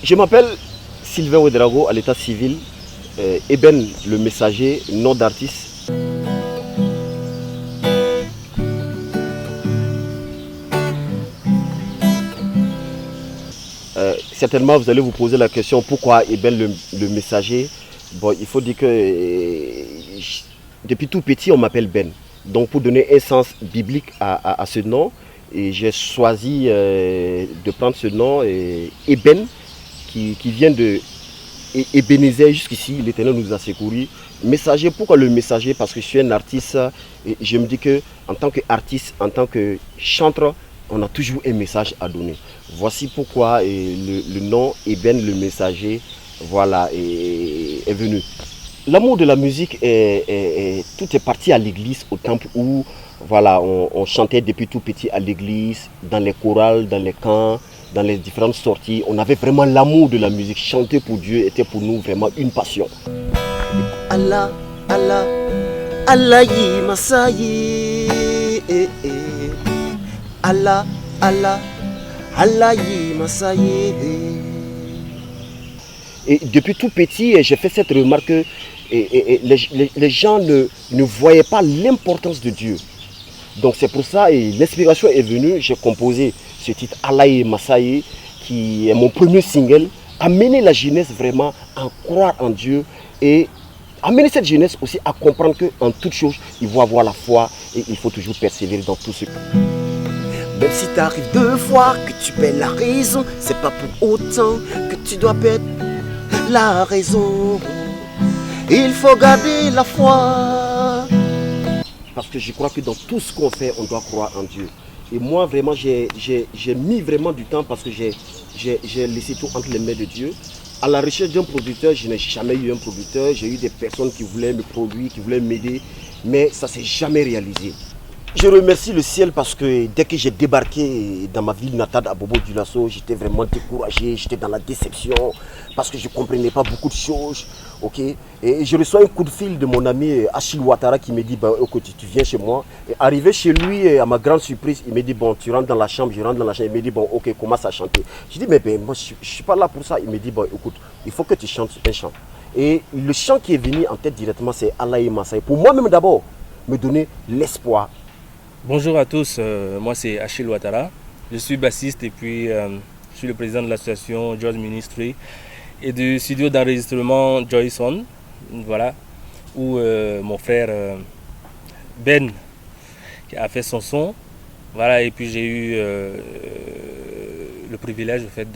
Je m'appelle Sylvain Ouedraogo à l'état civil, Eben le messager, nom d'artiste. Certainement vous allez vous poser la question pourquoi Eben le messager. Bon, il faut dire que depuis tout petit on m'appelle Ben. Donc pour donner un sens biblique à ce nom, j'ai choisi de prendre ce nom Eben qui vient de Ebenezer jusqu'ici, l'Éternel nous a secourus. Messager, pourquoi le messager? Parce que je suis un artiste et je me dis que en tant qu'artiste, en tant que chanteur, on a toujours un message à donner. Voici pourquoi le nom Eben le messager, voilà, est venu. L'amour de la musique, tout est parti à l'église, au temple où voilà, on chantait depuis tout petit à l'église, dans les chorales, dans les camps, dans les différentes sorties. On avait vraiment l'amour de la musique. Chanter pour Dieu était pour nous vraiment une passion. Allah, Allah, Allah yi masayi. Allah, Allah, Allah yi masayi. Et depuis tout petit, j'ai fait cette remarque que les gens ne voyaient pas l'importance de Dieu. Donc c'est pour ça, et l'inspiration est venue, j'ai composé ce titre Allah Massaï, qui est mon premier single, amener la jeunesse vraiment à croire en Dieu et amener cette jeunesse aussi à comprendre qu'en toute chose, il faut avoir la foi et il faut toujours persévérer dans tout ce que... Même si t'arrives de voir que tu perds la raison, c'est pas pour autant que tu dois perdre la raison. Il faut garder la foi. Parce que je crois que dans tout ce qu'on fait, on doit croire en Dieu. Et moi, vraiment, j'ai mis vraiment du temps parce que j'ai laissé tout entre les mains de Dieu. À la recherche d'un producteur, je n'ai jamais eu un producteur. J'ai eu des personnes qui voulaient me produire, qui voulaient m'aider, mais ça ne s'est jamais réalisé. Je remercie le ciel parce que dès que j'ai débarqué dans ma ville natale à Bobo-Dioulasso, j'étais vraiment découragé, j'étais dans la déception parce que je ne comprenais pas beaucoup de choses. Okay? Et je reçois un coup de fil de mon ami Achille Ouattara qui me dit bah, écoute, tu viens chez moi. Et arrivé chez lui, à ma grande surprise, il me dit bon, tu rentres dans la chambre, je rentre dans la chambre. Il me dit bon, ok, commence à chanter. Je dis mais ben, moi je ne suis pas là pour ça. Il me dit bon, écoute, il faut que tu chantes un chant. Et le chant qui est venu en tête directement, c'est Allah et Massaï. Pour moi-même d'abord, me donner l'espoir. Bonjour à tous, moi c'est Achille Ouattara, je suis bassiste et puis je suis le président de l'association Joyce Ministry et du studio d'enregistrement Joyce On, voilà, où mon frère Ben qui a fait son son, voilà, et puis j'ai eu le privilège en fait,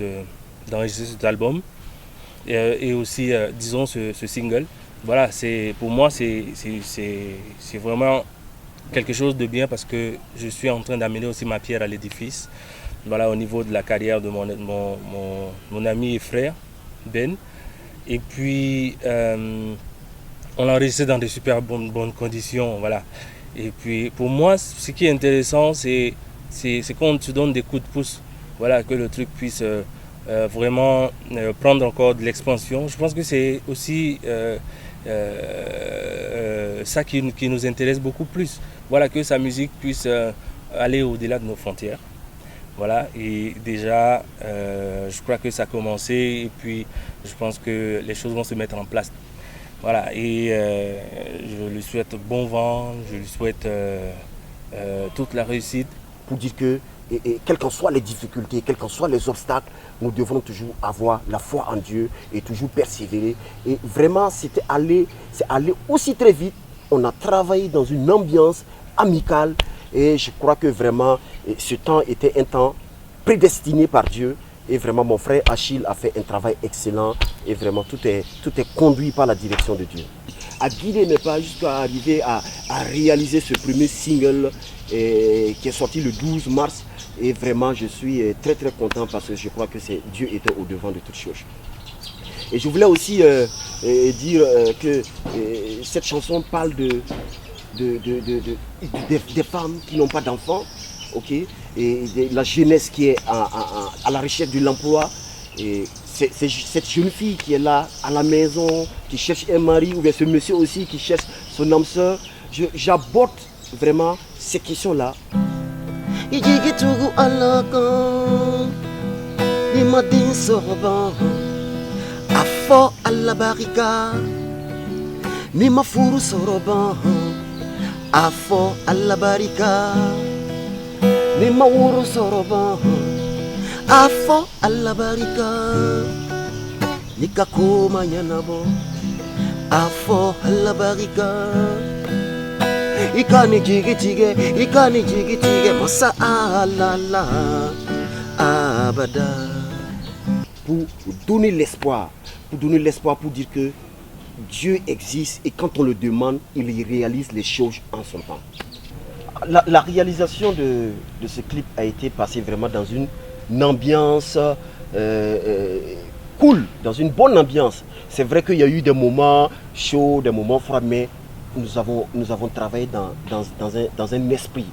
d'enregistrer cet album et aussi disons ce single. Voilà, pour moi c'est vraiment quelque chose de bien parce que je suis en train d'amener aussi ma pierre à l'édifice, voilà, au niveau de la carrière de mon ami et frère Ben. Et puis on l'a enregistré dans des super bonnes conditions, voilà. Et puis pour moi, ce qui est intéressant, c'est qu'on se donne des coups de pouce, voilà, que le truc puisse vraiment prendre encore de l'expansion. Je pense que c'est aussi ça qui nous intéresse beaucoup plus. Voilà, que sa musique puisse aller au-delà de nos frontières. Voilà, et déjà, je crois que ça a commencé et puis je pense que les choses vont se mettre en place. Voilà, et je lui souhaite bon vent, je lui souhaite toute la réussite. Pour dire que, quelles qu'en soient les difficultés, quels qu'en soient les obstacles, nous devrons toujours avoir la foi en Dieu et toujours persévérer. Et vraiment, c'est allé aussi très vite. On a travaillé dans une ambiance amicale et je crois que vraiment ce temps était un temps prédestiné par Dieu et vraiment mon frère Achille a fait un travail excellent et vraiment tout est conduit par la direction de Dieu. À guider mes pas jusqu'à arriver à réaliser ce premier single qui est sorti le 12 mars et vraiment je suis très content parce que je crois que Dieu était au devant de toutes choses. Et je voulais aussi dire que cette chanson parle des femmes qui n'ont pas d'enfants, okay, et de la jeunesse qui est à la recherche de l'emploi. Et c'est cette jeune fille qui est là à la maison, qui cherche un mari, ou bien ce monsieur aussi qui cherche son âme sœur. J'aborde vraiment ces questions-là. Nimadin Sorban, Afo à la barrica, Nimafuru Sorban, Afo à la barrica, Nimauru Sorban, Afo à la barrica, Nikakoma Yanabo, Afo à la barrica. Ikani jigi tige, masa alala abada. Pour donner l'espoir, pour dire que Dieu existe et quand on le demande, il réalise les choses en son temps. La réalisation de ce clip a été passée vraiment dans une ambiance cool, dans une bonne ambiance. C'est vrai qu'il y a eu des moments chauds, des moments froids, mais nous avons travaillé dans un esprit,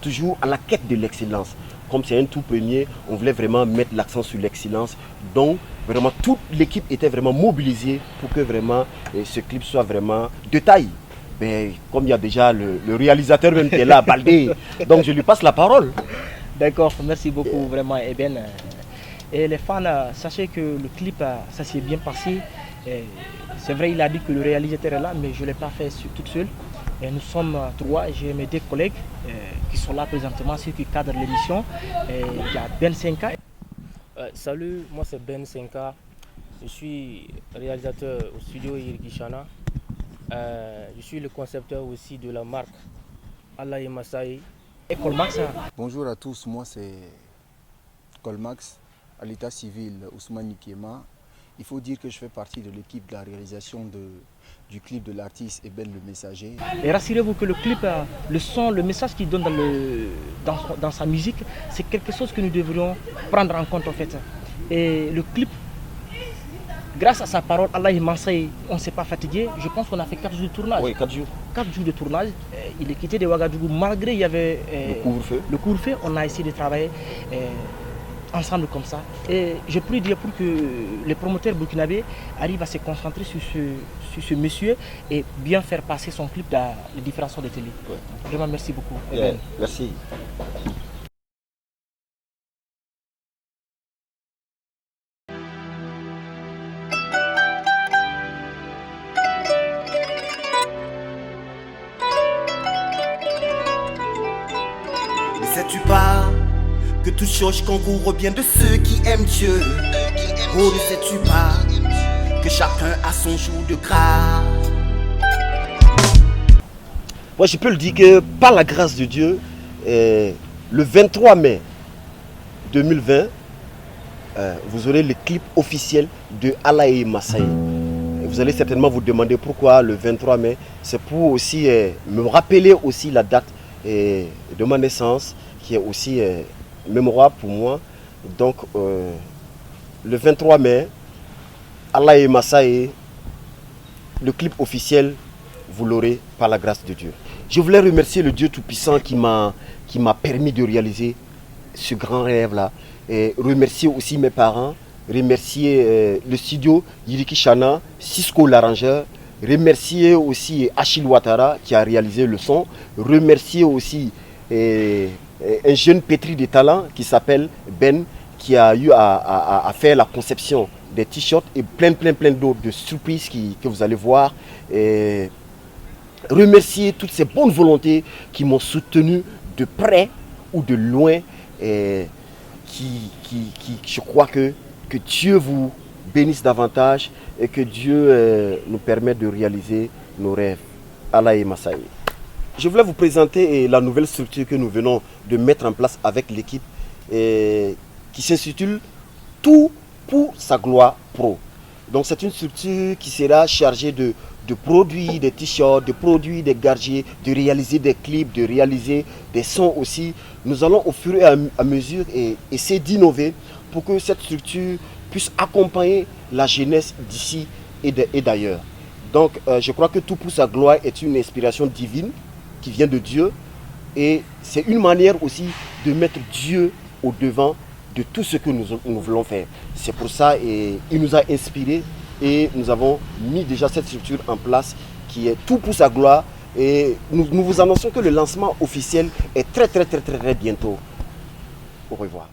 toujours à la quête de l'excellence. Comme c'est un tout premier, on voulait vraiment mettre l'accent sur l'excellence. Donc, vraiment, toute l'équipe était vraiment mobilisée pour que vraiment ce clip soit vraiment de taille. Mais comme il y a déjà le réalisateur même qui est là, Baldé, donc je lui passe la parole. D'accord, merci beaucoup vraiment Eben. Et les fans, sachez que le clip, ça s'est bien passé. C'est vrai, il a dit que le réalisateur est là, mais je ne l'ai pas fait toute seule. Et nous sommes trois, j'ai mes deux collègues qui sont là présentement, ceux qui cadrent l'émission. Il y a Ben Senka. Salut, moi c'est Ben Senka. Je suis réalisateur au studio Irikishana. Je suis le concepteur aussi de la marque Allah et Masai. Et Colmax. Bonjour à tous, moi c'est Colmax, à l'état civil Ousmane Nikiema. Il faut dire que je fais partie de l'équipe de la réalisation du clip de l'artiste Eben le Messager. Et rassurez-vous que le clip, le son, le message qu'il donne dans sa musique, c'est quelque chose que nous devrions prendre en compte en fait. Et le clip, grâce à sa parole, Allah et Masai, on ne s'est pas fatigué. Je pense qu'on a fait 4 jours de tournage. Oui, 4 jours. 4 jours de tournage. Il est quitté de Ouagadougou malgré il y avait le couvre-feu. On a essayé de travailler ensemble comme ça. Et je prie Dieu pour que les promoteurs burkinabés arrivent à se concentrer sur ce monsieur et bien faire passer son clip dans les différentes chaînes de télé. Ouais. Vraiment, merci beaucoup. Yeah, merci. Ne sais-tu pas que toute chose concourt bien de ceux qui aiment Dieu? Oh, ne sais-tu pas que chacun a son jour de grâce? Moi, je peux le dire que par la grâce de Dieu, le 23 mai 2020, vous aurez le clip officiel de Allah et Masai. Vous allez certainement vous demander pourquoi le 23 mai. C'est pour aussi me rappeler aussi la date de ma naissance, qui est aussi mémorable pour moi. Donc, le 23 mai, Allah et Masai, le clip officiel, vous l'aurez par la grâce de Dieu. Je voulais remercier le Dieu Tout-Puissant qui m'a permis de réaliser ce grand rêve-là. Et remercier aussi mes parents, remercier le studio Yirikishana, Cisco l'arrangeur, remercier aussi Achille Ouattara qui a réalisé le son, remercier aussi un jeune pétri de talent qui s'appelle Ben, qui a eu à faire la conception des t-shirts et plein d'autres de surprises que vous allez voir. Et remercier toutes ces bonnes volontés qui m'ont soutenu de près ou de loin. Et je crois que Dieu vous bénisse davantage et que Dieu nous permette de réaliser nos rêves. Allah et Masai. Je voulais vous présenter la nouvelle structure que nous venons de mettre en place avec l'équipe qui s'intitule Tout pour sa gloire pro. Donc c'est une structure qui sera chargée de produire des t-shirts, de produire des gadgets, de réaliser des clips, de réaliser des sons aussi. Nous allons au fur et à mesure essayer d'innover pour que cette structure puisse accompagner la jeunesse d'ici et d'ailleurs. Donc je crois que Tout pour sa gloire est une inspiration divine qui vient de Dieu et c'est une manière aussi de mettre Dieu au devant de tout ce que nous voulons faire. C'est pour ça il nous a inspirés et nous avons mis déjà cette structure en place qui est Tout pour sa gloire et nous vous annonçons que le lancement officiel est très bientôt. Au revoir.